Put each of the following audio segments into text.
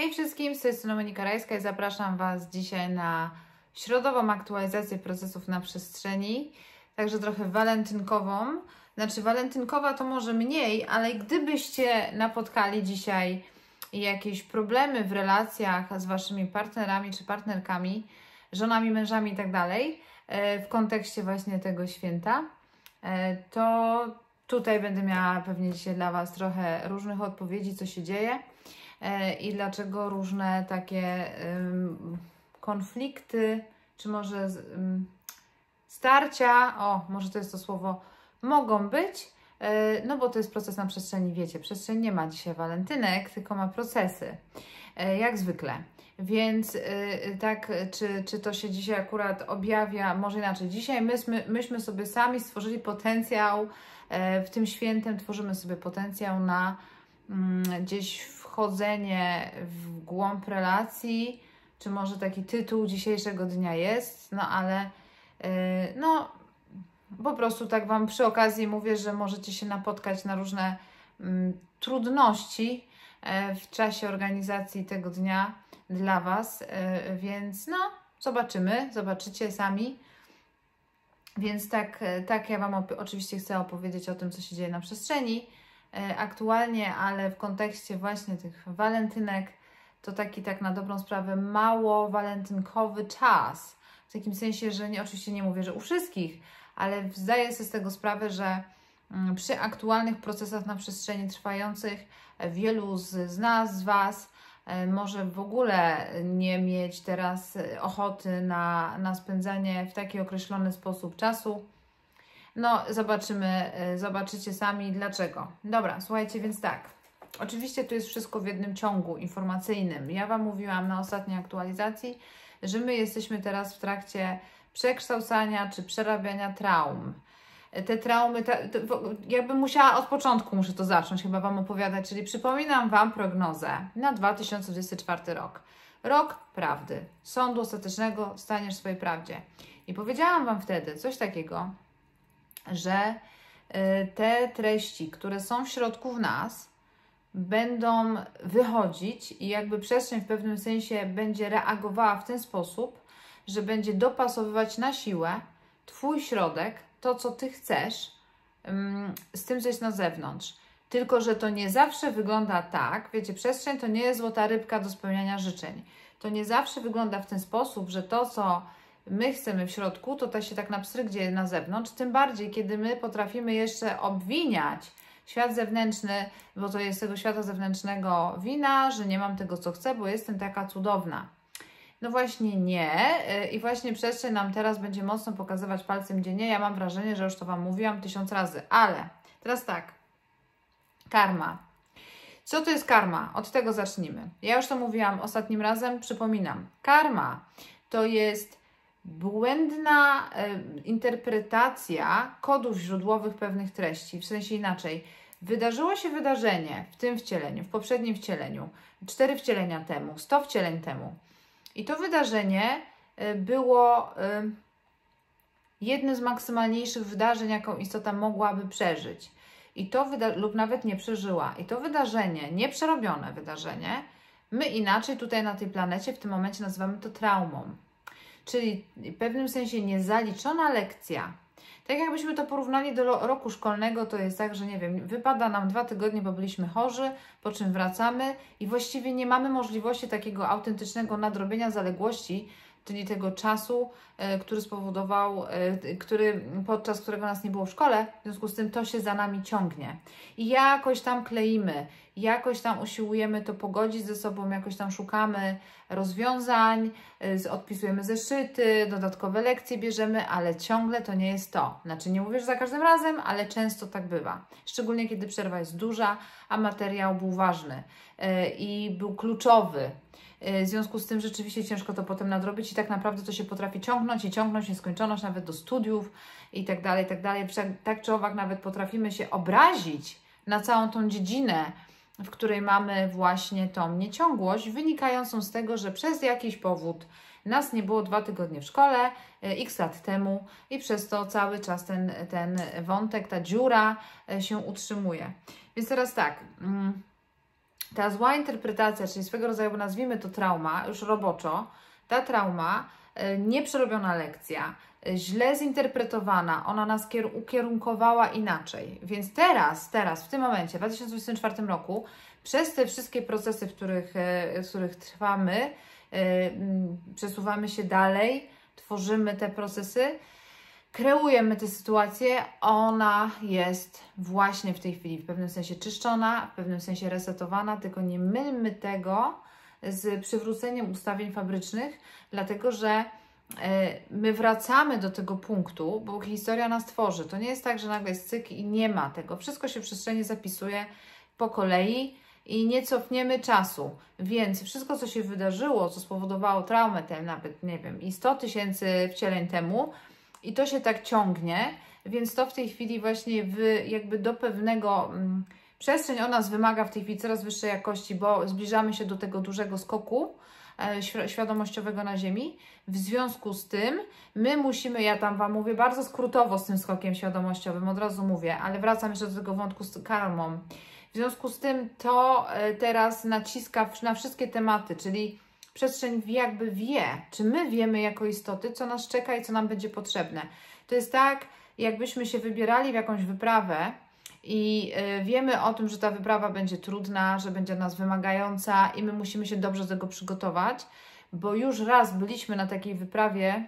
Hej wszystkim, z tej strony Monika Rajska i zapraszam Was dzisiaj na środową aktualizację procesów na przestrzeni, także trochę walentynkową. Znaczy walentynkowa to może mniej, ale gdybyście napotkali dzisiaj jakieś problemy w relacjach z Waszymi partnerami czy partnerkami, żonami, mężami i tak dalej, w kontekście właśnie tego święta, to tutaj będę miała pewnie dzisiaj dla Was trochę różnych odpowiedzi, co się dzieje i dlaczego różne takie konflikty, czy może starcia, może to jest to słowo, mogą być, no bo to jest proces na przestrzeni, wiecie, przestrzeń nie ma dzisiaj walentynek, tylko ma procesy, jak zwykle. Więc tak, czy to się dzisiaj akurat objawia, może inaczej, dzisiaj myśmy sobie sami stworzyli potencjał, w tym świętem tworzymy sobie potencjał na gdzieś wchodzenie w głąb relacji, czy może taki tytuł dzisiejszego dnia jest, no ale no po prostu tak Wam przy okazji mówię, że możecie się napotkać na różne trudności w czasie organizacji tego dnia dla Was, więc no zobaczycie sami. Więc tak ja Wam oczywiście chcę opowiedzieć o tym, co się dzieje na przestrzeni aktualnie, ale w kontekście właśnie tych walentynek to taki tak na dobrą sprawę mało walentynkowy czas. W takim sensie, że oczywiście nie mówię, że u wszystkich, ale zdaję sobie z tego sprawę, że przy aktualnych procesach na przestrzeni trwających wielu z nas, z Was może w ogóle nie mieć teraz ochoty na spędzanie w taki określony sposób czasu. No, zobaczycie sami dlaczego. Dobra, słuchajcie, więc tak. Oczywiście tu jest wszystko w jednym ciągu informacyjnym. Ja Wam mówiłam na ostatniej aktualizacji, że my jesteśmy teraz w trakcie przekształcania czy przerabiania traum. Te traumy, jakbym musiała od początku, muszę to zacząć chyba Wam opowiadać, czyli przypominam Wam prognozę na 2024 rok. Rok prawdy, sądu ostatecznego, staniesz w swojej prawdzie. I powiedziałam Wam wtedy coś takiego, że te treści, które są w środku w nas, będą wychodzić i jakby przestrzeń w pewnym sensie będzie reagowała w ten sposób, że będzie dopasowywać na siłę Twój środek, to co Ty chcesz, z tym, co jest na zewnątrz. Tylko że to nie zawsze wygląda tak, wiecie, przestrzeń to nie jest złota rybka do spełniania życzeń. To nie zawsze wygląda w ten sposób, że to, co my chcemy w środku, to się tak na pstryk dzieje na zewnątrz, tym bardziej, kiedy my potrafimy jeszcze obwiniać świat zewnętrzny, bo to jest tego świata zewnętrznego wina, że nie mam tego, co chcę, bo jestem taka cudowna. No właśnie nie. I właśnie przestrzeń nam teraz będzie mocno pokazywać palcem, gdzie nie. Ja mam wrażenie, że już to Wam mówiłam 1000 razy, ale teraz tak. Karma. Co to jest karma? Od tego zacznijmy. Ja już to mówiłam ostatnim razem, przypominam. Karma to jest błędna interpretacja kodów źródłowych pewnych treści. W sensie inaczej. Wydarzyło się wydarzenie w tym wcieleniu, w poprzednim wcieleniu, 4 wcielenia temu, 100 wcieleń temu. I to wydarzenie było jednym z maksymalniejszych wydarzeń, jaką istota mogłaby przeżyć. I to lub nawet nie przeżyła. I to wydarzenie, nieprzerobione wydarzenie, my inaczej tutaj na tej planecie w tym momencie nazywamy to traumą. Czyli w pewnym sensie niezaliczona lekcja. Tak jakbyśmy to porównali do roku szkolnego, to jest tak, że nie wiem, wypada nam 2 tygodnie, bo byliśmy chorzy, po czym wracamy i właściwie nie mamy możliwości takiego autentycznego nadrobienia zaległości, czyli tego czasu, który spowodował, podczas którego nas nie było w szkole, w związku z tym to się za nami ciągnie. I jakoś tam kleimy, jakoś tam usiłujemy to pogodzić ze sobą, jakoś tam szukamy rozwiązań, odpisujemy zeszyty, dodatkowe lekcje bierzemy, ale ciągle to nie jest to. Znaczy nie mówię, że za każdym razem, ale często tak bywa. Szczególnie kiedy przerwa jest duża, a materiał był ważny i był kluczowy. W związku z tym rzeczywiście ciężko to potem nadrobić i tak naprawdę to się potrafi ciągnąć i ciągnąć nieskończoność nawet do studiów i tak dalej, tak dalej. Tak czy owak nawet potrafimy się obrazić na całą tą dziedzinę, w której mamy właśnie tą nieciągłość wynikającą z tego, że przez jakiś powód nas nie było 2 tygodnie w szkole, x lat temu i przez to cały czas ten wątek, ta dziura się utrzymuje. Więc teraz tak, ta zła interpretacja, czyli swego rodzaju, nazwijmy to trauma, już roboczo, ta trauma, nieprzerobiona lekcja, źle zinterpretowana, ona nas ukierunkowała inaczej. Więc teraz, w tym momencie, w 2024 roku, przez te wszystkie procesy, w których trwamy, przesuwamy się dalej, tworzymy te procesy, kreujemy tę sytuację, ona jest właśnie w tej chwili w pewnym sensie czyszczona, w pewnym sensie resetowana, tylko nie mylmy tego z przywróceniem ustawień fabrycznych, dlatego że my wracamy do tego punktu, bo historia nas tworzy. To nie jest tak, że nagle jest cyk i nie ma tego. Wszystko się w przestrzeni zapisuje po kolei i nie cofniemy czasu. Więc wszystko, co się wydarzyło, co spowodowało traumę, nawet, nie wiem, i 100 000 wcieleń temu, i to się tak ciągnie, więc to w tej chwili właśnie jakby do pewnego... Przestrzeń o nas wymaga w tej chwili coraz wyższej jakości, bo zbliżamy się do tego dużego skoku świadomościowego na Ziemi. W związku z tym my musimy, ja tam Wam mówię bardzo skrótowo z tym skokiem świadomościowym, od razu mówię, ale wracam jeszcze do tego wątku z karmą. W związku z tym to teraz naciska na wszystkie tematy, czyli przestrzeń jakby wie, czy my wiemy jako istoty, co nas czeka i co nam będzie potrzebne. To jest tak, jakbyśmy się wybierali w jakąś wyprawę i wiemy o tym, że ta wyprawa będzie trudna, że będzie nas wymagająca i my musimy się dobrze do tego przygotować, bo już raz byliśmy na takiej wyprawie,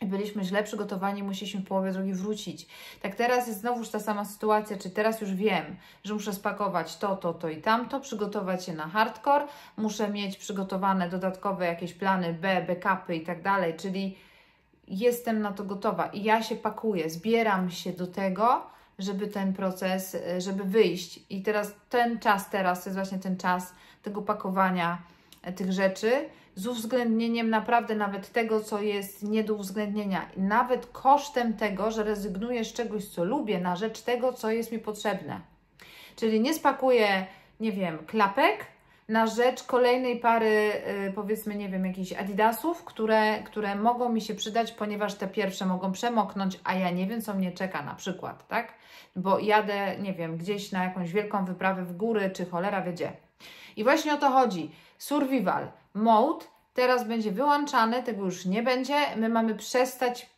byliśmy źle przygotowani, musieliśmy w połowie drogi wrócić. Tak teraz jest znowuż ta sama sytuacja, czy teraz już wiem, że muszę spakować to i tamto, przygotować się na hardcore, muszę mieć przygotowane dodatkowe jakieś plany B, backupy i tak dalej, czyli jestem na to gotowa i ja się pakuję, zbieram się do tego, żeby ten proces, żeby wyjść. I teraz to jest właśnie ten czas tego pakowania tych rzeczy, z uwzględnieniem naprawdę nawet tego, co jest nie do uwzględnienia. I nawet kosztem tego, że rezygnuję z czegoś, co lubię, na rzecz tego, co jest mi potrzebne. Czyli nie spakuję, nie wiem, klapek na rzecz kolejnej pary, powiedzmy, nie wiem, jakichś adidasów, które mogą mi się przydać, ponieważ te pierwsze mogą przemoknąć, a ja nie wiem, co mnie czeka na przykład, tak? Bo jadę, nie wiem, gdzieś na jakąś wielką wyprawę w góry, czy cholera wie gdzie. I właśnie o to chodzi. Survival mode teraz będzie wyłączany, tego już nie będzie. My mamy przestać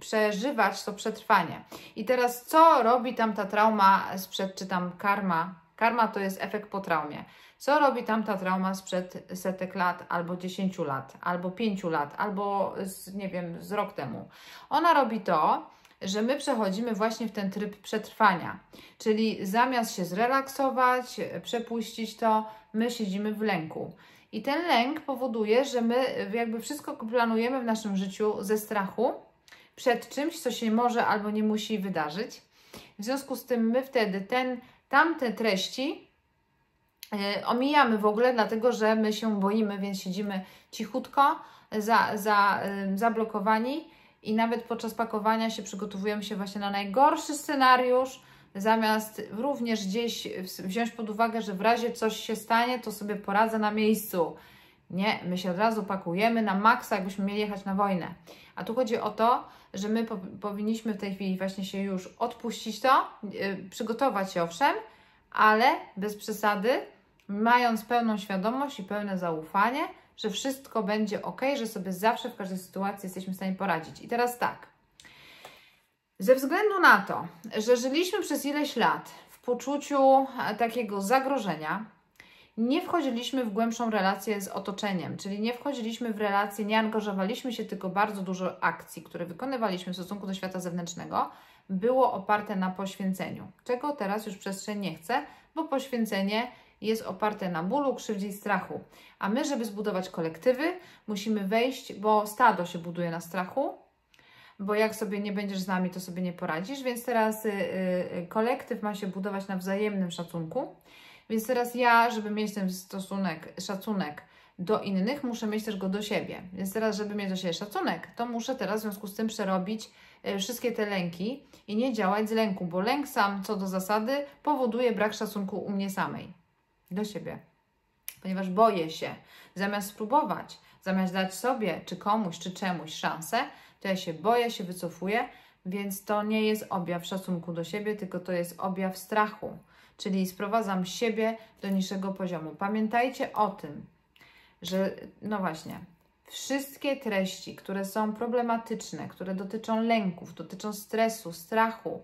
przeżywać to przetrwanie. I teraz co robi tam ta trauma sprzed, czy tam karma? Karma to jest efekt po traumie. Co robi tam ta trauma sprzed setek lat, albo 10 lat, albo 5 lat, albo nie wiem, z rok temu? Ona robi to, że my przechodzimy właśnie w ten tryb przetrwania. Czyli zamiast się zrelaksować, przepuścić to, my siedzimy w lęku. I ten lęk powoduje, że my jakby wszystko planujemy w naszym życiu ze strachu przed czymś, co się może albo nie musi wydarzyć. W związku z tym my wtedy tamte treści omijamy w ogóle, dlatego że my się boimy, więc siedzimy cichutko, zablokowani i nawet podczas pakowania się przygotowujemy się właśnie na najgorszy scenariusz, zamiast również gdzieś wziąć pod uwagę, że w razie coś się stanie, to sobie poradzę na miejscu. Nie, my się od razu pakujemy na maksa, jakbyśmy mieli jechać na wojnę. A tu chodzi o to, że my powinniśmy w tej chwili właśnie się już odpuścić to, przygotować się owszem, ale bez przesady, mając pełną świadomość i pełne zaufanie, że wszystko będzie ok, że sobie zawsze w każdej sytuacji jesteśmy w stanie poradzić. I teraz tak, ze względu na to, że żyliśmy przez ileś lat w poczuciu takiego zagrożenia, nie wchodziliśmy w głębszą relację z otoczeniem, czyli nie wchodziliśmy w relację, nie angażowaliśmy się, tylko bardzo dużo akcji, które wykonywaliśmy w stosunku do świata zewnętrznego, było oparte na poświęceniu, czego teraz już przestrzeń nie chce, bo poświęcenie jest oparte na bólu, krzywdzie i strachu. A my, żeby zbudować kolektywy, musimy wejść, bo stado się buduje na strachu, bo jak sobie nie będziesz z nami, to sobie nie poradzisz, więc teraz kolektyw ma się budować na wzajemnym szacunku. Więc teraz ja, żeby mieć ten szacunek do innych, muszę mieć też go do siebie. Więc teraz, żeby mieć do siebie szacunek, to muszę teraz w związku z tym przerobić wszystkie te lęki i nie działać z lęku, bo lęk sam co do zasady powoduje brak szacunku u mnie samej, do siebie. Ponieważ boję się, zamiast spróbować, zamiast dać sobie, czy komuś, czy czemuś szansę, to ja się boję, się wycofuję, więc to nie jest objaw szacunku do siebie, tylko to jest objaw strachu. czyli sprowadzam siebie do niższego poziomu. Pamiętajcie o tym, że no właśnie, wszystkie treści, które są problematyczne, które dotyczą lęków, dotyczą stresu, strachu,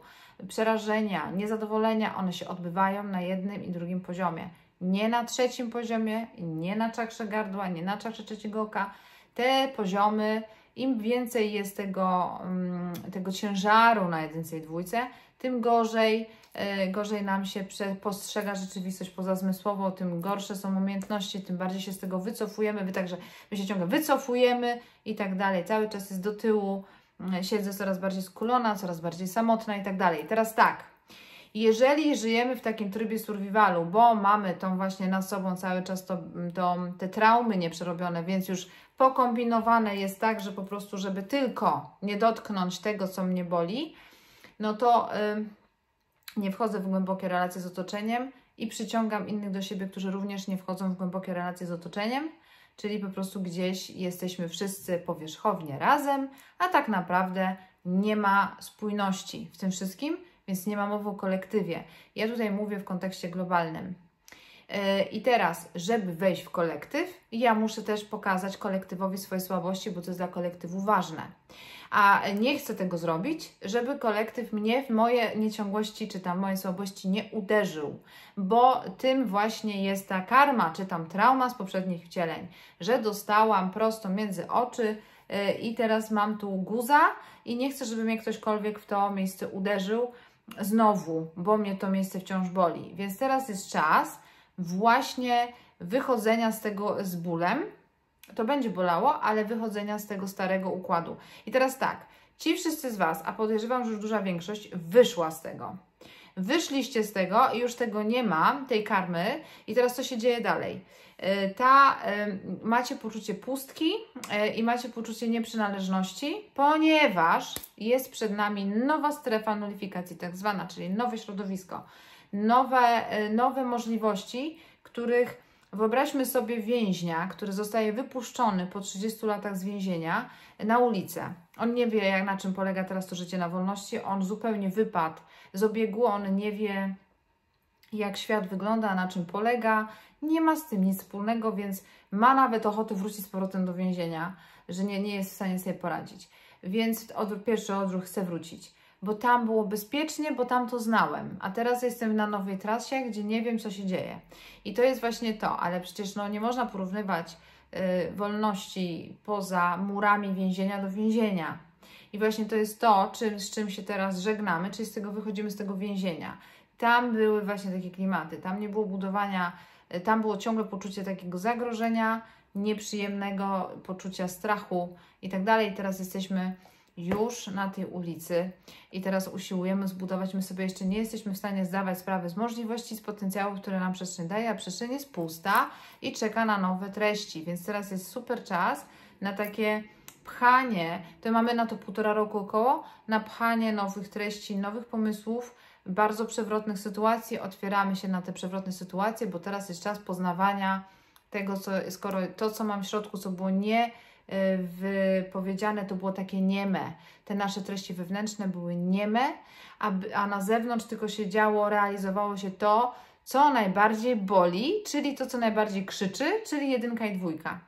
przerażenia, niezadowolenia, one się odbywają na jednym i drugim poziomie. Nie na trzecim poziomie, nie na czakrze gardła, nie na czakrze trzeciego oka. Te poziomy, im więcej jest tego ciężaru na jedynce i dwójce, tym gorzej nam się postrzega rzeczywistość pozazmysłową, tym gorsze są umiejętności, tym bardziej się z tego wycofujemy, także my się ciągle wycofujemy i tak dalej. Cały czas jest do tyłu, siedzę coraz bardziej skulona, coraz bardziej samotna i tak dalej. Teraz tak, jeżeli żyjemy w takim trybie survivalu, bo mamy tą właśnie nad sobą cały czas te traumy nieprzerobione, więc już pokombinowane jest tak, że po prostu, żeby tylko nie dotknąć tego, co mnie boli, no to nie wchodzę w głębokie relacje z otoczeniem i przyciągam innych do siebie, którzy również nie wchodzą w głębokie relacje z otoczeniem, czyli po prostu gdzieś jesteśmy wszyscy powierzchownie razem, a tak naprawdę nie ma spójności w tym wszystkim, więc nie ma mowy o kolektywie. Ja tutaj mówię w kontekście globalnym. I teraz, żeby wejść w kolektyw, ja muszę też pokazać kolektywowi swoje słabości, bo to jest dla kolektywu ważne. A nie chcę tego zrobić, żeby kolektyw mnie w moje nieciągłości czy tam moje słabości nie uderzył, bo tym właśnie jest ta karma, czy tam trauma z poprzednich wcieleń, że dostałam prosto między oczy i teraz mam tu guza i nie chcę, żeby mnie ktośkolwiek w to miejsce uderzył znowu, bo mnie to miejsce wciąż boli. Więc teraz jest czas właśnie wychodzenia z tego z bólem. To będzie bolało, ale wychodzenia z tego starego układu. I teraz tak, ci wszyscy z Was, a podejrzewam, że już duża większość, wyszła z tego. Wyszliście z tego i już tego nie ma, tej karmy. I teraz co się dzieje dalej? Macie poczucie pustki i macie poczucie nieprzynależności, ponieważ jest przed nami nowa strefa nullifikacji, tak zwana, czyli nowe środowisko, nowe możliwości, których wyobraźmy sobie więźnia, który zostaje wypuszczony po 30 latach z więzienia na ulicę. On nie wie, na czym polega teraz to życie na wolności, on zupełnie wypadł z obiegu, on nie wie, jak świat wygląda, na czym polega, nie ma z tym nic wspólnego, więc ma nawet ochotę wrócić z powrotem do więzienia, że nie jest w stanie sobie poradzić. Więc pierwszy odruch chce wrócić, bo tam było bezpiecznie, bo tam to znałem, a teraz jestem na nowej trasie, gdzie nie wiem, co się dzieje. I to jest właśnie to, ale przecież nie można porównywać wolności poza murami więzienia do więzienia. I właśnie to jest to, z czym się teraz żegnamy, czyli wychodzimy z tego więzienia. Tam były właśnie takie klimaty, tam nie było budowania, tam było ciągle poczucie takiego zagrożenia, nieprzyjemnego poczucia strachu i tak dalej. Teraz jesteśmy już na tej ulicy i teraz usiłujemy zbudować, my sobie jeszcze nie jesteśmy w stanie zdawać sprawy z możliwości, z potencjałów, które nam przestrzeń daje, a przestrzeń jest pusta i czeka na nowe treści, więc teraz jest super czas na takie pchanie, to mamy na to 1,5 roku około, na pchanie nowych treści, nowych pomysłów, bardzo przewrotnych sytuacji, otwieramy się na te przewrotne sytuacje, bo teraz jest czas poznawania tego, skoro to, co mam w środku, co było nie wypowiedziane, to było takie nieme. Te nasze treści wewnętrzne były nieme, a na zewnątrz tylko się działo, realizowało się to, co najbardziej boli, czyli to, co najbardziej krzyczy, czyli 1 i 2.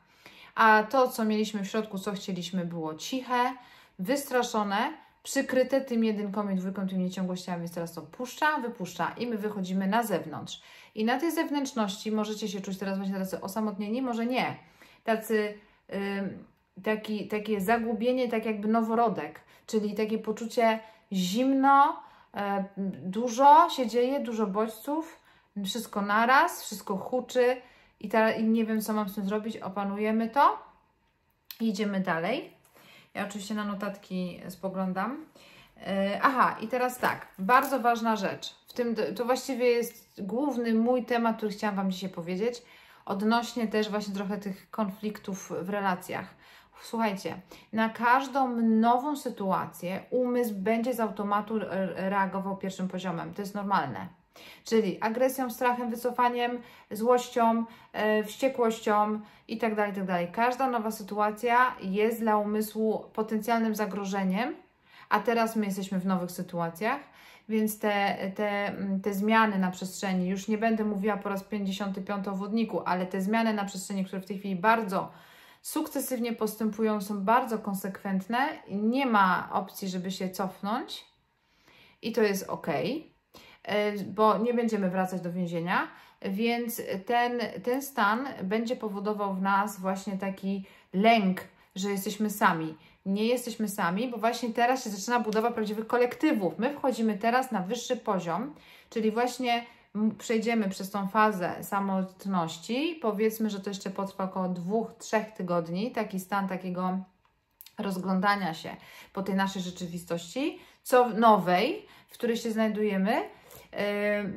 A to, co mieliśmy w środku, co chcieliśmy, było ciche, wystraszone, przykryte tym 1 i 2, tymi nieciągłościami, więc teraz to wypuszcza i my wychodzimy na zewnątrz. I na tej zewnętrzności możecie się czuć teraz właśnie tacy osamotnieni, może nie. Takie zagubienie, tak jakby noworodek, czyli takie poczucie zimno, dużo się dzieje, dużo bodźców, wszystko naraz, wszystko huczy i nie wiem, co mam z tym zrobić, opanujemy to i idziemy dalej. Ja oczywiście na notatki spoglądam. Aha, i teraz tak, bardzo ważna rzecz, to właściwie jest główny mój temat, który chciałam Wam dzisiaj powiedzieć, odnośnie też właśnie trochę tych konfliktów w relacjach. Słuchajcie, na każdą nową sytuację umysł będzie z automatu reagował pierwszym poziomem. To jest normalne. Czyli agresją, strachem, wycofaniem, złością, wściekłością itd., itd. Każda nowa sytuacja jest dla umysłu potencjalnym zagrożeniem, a teraz my jesteśmy w nowych sytuacjach, więc te zmiany na przestrzeni, już nie będę mówiła po raz 55 o wodniku, ale te zmiany na przestrzeni, które w tej chwili bardzo sukcesywnie postępują, są bardzo konsekwentne, nie ma opcji, żeby się cofnąć i to jest ok, bo nie będziemy wracać do więzienia, więc ten stan będzie powodował w nas właśnie taki lęk, że jesteśmy sami. Nie jesteśmy sami, bo właśnie teraz się zaczyna budowa prawdziwych kolektywów. My wchodzimy teraz na wyższy poziom, czyli właśnie przejdziemy przez tą fazę samotności. Powiedzmy, że to jeszcze potrwa około 2-3 tygodni, taki stan takiego rozglądania się po tej naszej rzeczywistości, co nowej, w której się znajdujemy,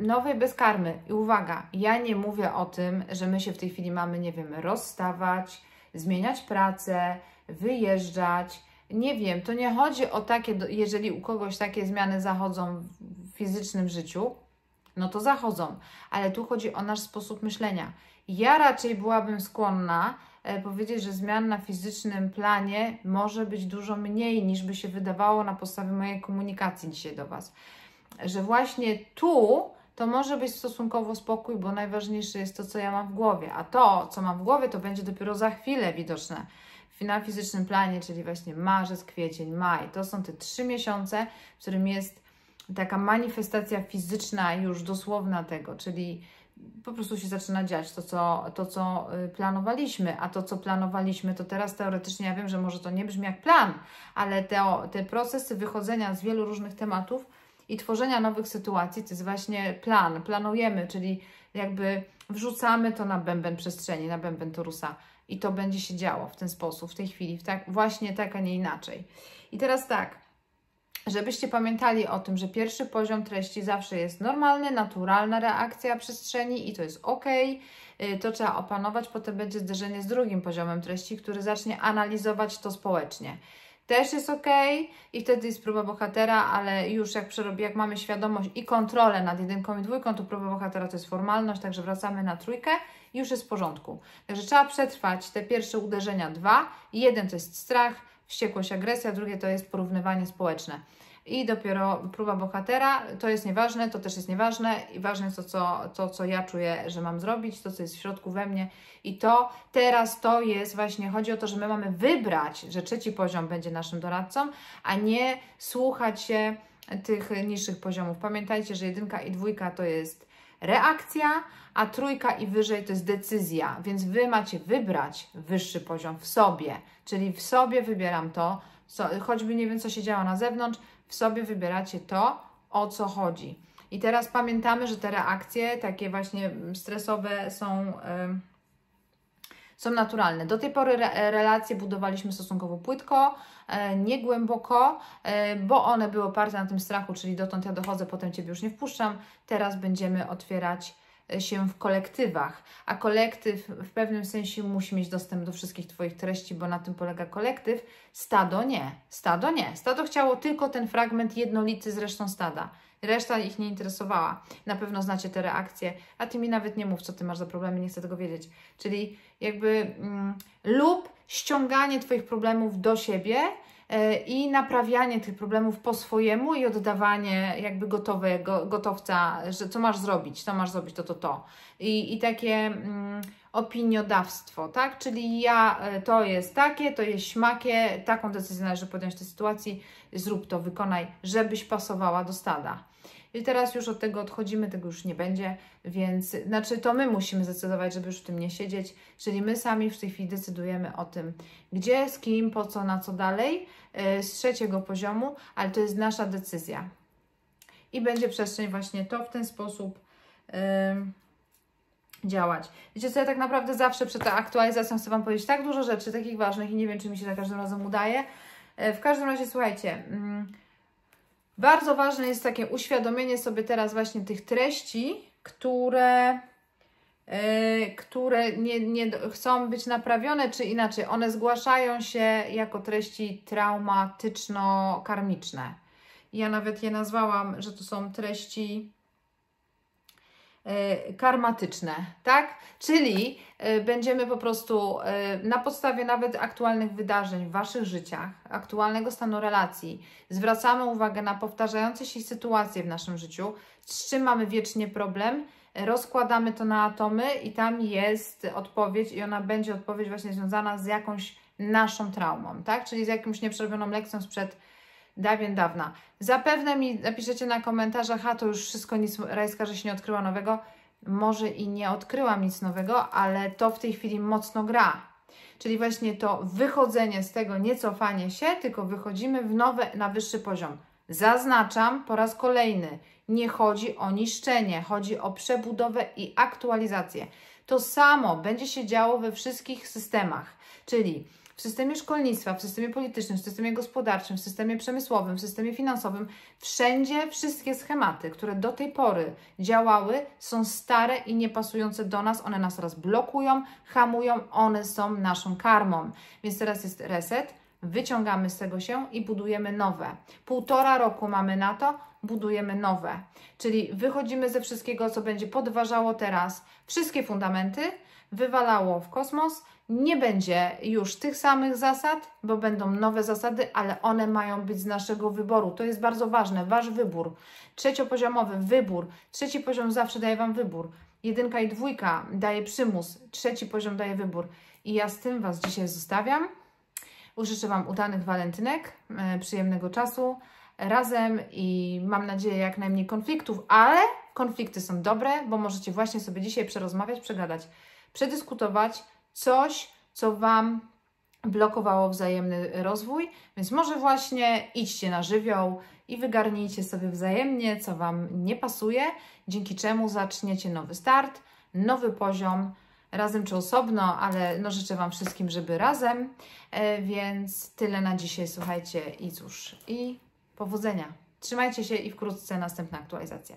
nowej bez karmy. I uwaga, ja nie mówię o tym, że my się w tej chwili mamy, nie wiem, rozstawać, zmieniać pracę, wyjeżdżać. Nie wiem, to nie chodzi o takie, jeżeli u kogoś takie zmiany zachodzą w fizycznym życiu, no to zachodzą, ale tu chodzi o nasz sposób myślenia. Ja raczej byłabym skłonna powiedzieć, że zmian na fizycznym planie może być dużo mniej, niż by się wydawało na podstawie mojej komunikacji dzisiaj do Was. Że właśnie tu to może być stosunkowo spokój, bo najważniejsze jest to, co ja mam w głowie, a to, co mam w głowie, to będzie dopiero za chwilę widoczne na fizycznym planie, czyli właśnie marzec, kwiecień, maj. To są te 3 miesiące, w którym jest taka manifestacja fizyczna już dosłowna tego, czyli po prostu się zaczyna dziać to, co planowaliśmy, a to, co planowaliśmy, to teraz teoretycznie, ja wiem, że może to nie brzmi jak plan, ale te procesy wychodzenia z wielu różnych tematów i tworzenia nowych sytuacji, to jest właśnie plan, planujemy, czyli jakby wrzucamy to na bęben przestrzeni, na bęben torusa i to będzie się działo w ten sposób, w tej chwili, właśnie tak, a nie inaczej. I teraz tak, żebyście pamiętali o tym, że pierwszy poziom treści zawsze jest normalny, naturalna reakcja przestrzeni i to jest ok. To trzeba opanować, potem będzie zderzenie z drugim poziomem treści, który zacznie analizować to społecznie. Też jest ok i wtedy jest próba bohatera, ale już jak mamy świadomość i kontrolę nad 1 i 2, to próba bohatera to jest formalność, także wracamy na 3 i już jest w porządku. Także trzeba przetrwać te pierwsze uderzenia 2. 1 to jest strach, wściekłość, agresja, drugie to jest porównywanie społeczne. I dopiero próba bohatera, to jest nieważne, to też jest nieważne i ważne jest to, co ja czuję, że mam zrobić, to, co jest w środku we mnie i teraz to jest właśnie, chodzi o to, że my mamy wybrać, że 3 poziom będzie naszym doradcą, a nie słuchać się tych niższych poziomów. Pamiętajcie, że 1 i 2 to jest reakcja, a 3 i wyżej to jest decyzja, więc Wy macie wybrać wyższy poziom w sobie, czyli w sobie wybieram to, choćby nie wiem, co się działo na zewnątrz, w sobie wybieracie to, o co chodzi. I teraz pamiętamy, że te reakcje takie właśnie stresowe są naturalne. Do tej pory relacje budowaliśmy stosunkowo płytko, nie głęboko, bo one były oparte na tym strachu, czyli dotąd ja dochodzę, potem Ciebie już nie wpuszczam. Teraz będziemy otwierać się w kolektywach, a kolektyw w pewnym sensie musi mieć dostęp do wszystkich Twoich treści, bo na tym polega kolektyw. Stado nie. Stado nie. Stado chciało tylko ten fragment jednolity z resztą stada. Reszta ich nie interesowała. Na pewno znacie te reakcje, a Ty mi nawet nie mów, co Ty masz za problemy, nie chcę tego wiedzieć. Czyli jakby lub ściąganie Twoich problemów do siebie i naprawianie tych problemów po swojemu i oddawanie jakby gotowca, że co masz zrobić, to. I takie opiniodawstwo, tak? Czyli to jest takie, to jest śmakie, taką decyzję należy podjąć w tej sytuacji, zrób to, wykonaj, żebyś pasowała do stada. I teraz już od tego odchodzimy, tego już nie będzie, więc to my musimy zdecydować, żeby już w tym nie siedzieć, czyli my sami w tej chwili decydujemy o tym, gdzie, z kim, po co, na co dalej, z 3 poziomu, ale to jest nasza decyzja. I będzie przestrzeń właśnie to w ten sposób działać. Wiecie co, ja tak naprawdę zawsze przed tą aktualizacją chcę Wam powiedzieć tak dużo rzeczy, takich ważnych i nie wiem, czy mi się za każdym razem udaje. W każdym razie, słuchajcie, bardzo ważne jest takie uświadomienie sobie teraz właśnie tych treści, które nie chcą być naprawione, czy inaczej, one zgłaszają się jako treści traumatyczno-karmiczne. Ja nawet je nazwałam, że to są treści karmatyczne, tak? Czyli będziemy po prostu na podstawie nawet aktualnych wydarzeń w Waszych życiach, aktualnego stanu relacji, zwracamy uwagę na powtarzające się sytuacje w naszym życiu, z czym mamy wiecznie problem, rozkładamy to na atomy i tam jest odpowiedź i ona będzie odpowiedź właśnie związana z jakąś naszą traumą, tak? Czyli z jakąś nieprzerobioną lekcją sprzed dawien dawna. Zapewne mi napiszecie na komentarzach, a to już wszystko, nic, Rajska, że się nie odkryła nowego. Może i nie odkryłam nic nowego, ale to w tej chwili mocno gra. Czyli właśnie to wychodzenie z tego, nie cofanie się, tylko wychodzimy w nowe, na wyższy poziom. Zaznaczam po raz kolejny, nie chodzi o niszczenie, chodzi o przebudowę i aktualizację. To samo będzie się działo we wszystkich systemach, czyli w systemie szkolnictwa, w systemie politycznym, w systemie gospodarczym, w systemie przemysłowym, w systemie finansowym. Wszędzie wszystkie schematy, które do tej pory działały, są stare i niepasujące do nas. One nas teraz blokują, hamują, one są naszą karmą. Więc teraz jest reset, wyciągamy z tego się i budujemy nowe. 1,5 roku mamy na to, budujemy nowe. Czyli wychodzimy ze wszystkiego, co będzie podważało teraz wszystkie fundamenty, wywalało w kosmos. Nie będzie już tych samych zasad, bo będą nowe zasady, ale one mają być z naszego wyboru. To jest bardzo ważne, Wasz wybór. Trzeciopoziomowy wybór. Trzeci poziom zawsze daje Wam wybór. 1 i 2 daje przymus. Trzeci poziom daje wybór. I ja z tym Was dzisiaj zostawiam. Życzę Wam udanych walentynek, przyjemnego czasu razem i mam nadzieję jak najmniej konfliktów, ale konflikty są dobre, bo możecie właśnie sobie dzisiaj przerozmawiać, przegadać, przedyskutować coś, co Wam blokowało wzajemny rozwój, więc może właśnie idźcie na żywioł i wygarnijcie sobie wzajemnie, co Wam nie pasuje, dzięki czemu zaczniecie nowy start, nowy poziom, razem czy osobno, ale no życzę Wam wszystkim, żeby razem, więc tyle na dzisiaj, słuchajcie i cóż, i powodzenia. Trzymajcie się i wkrótce następna aktualizacja.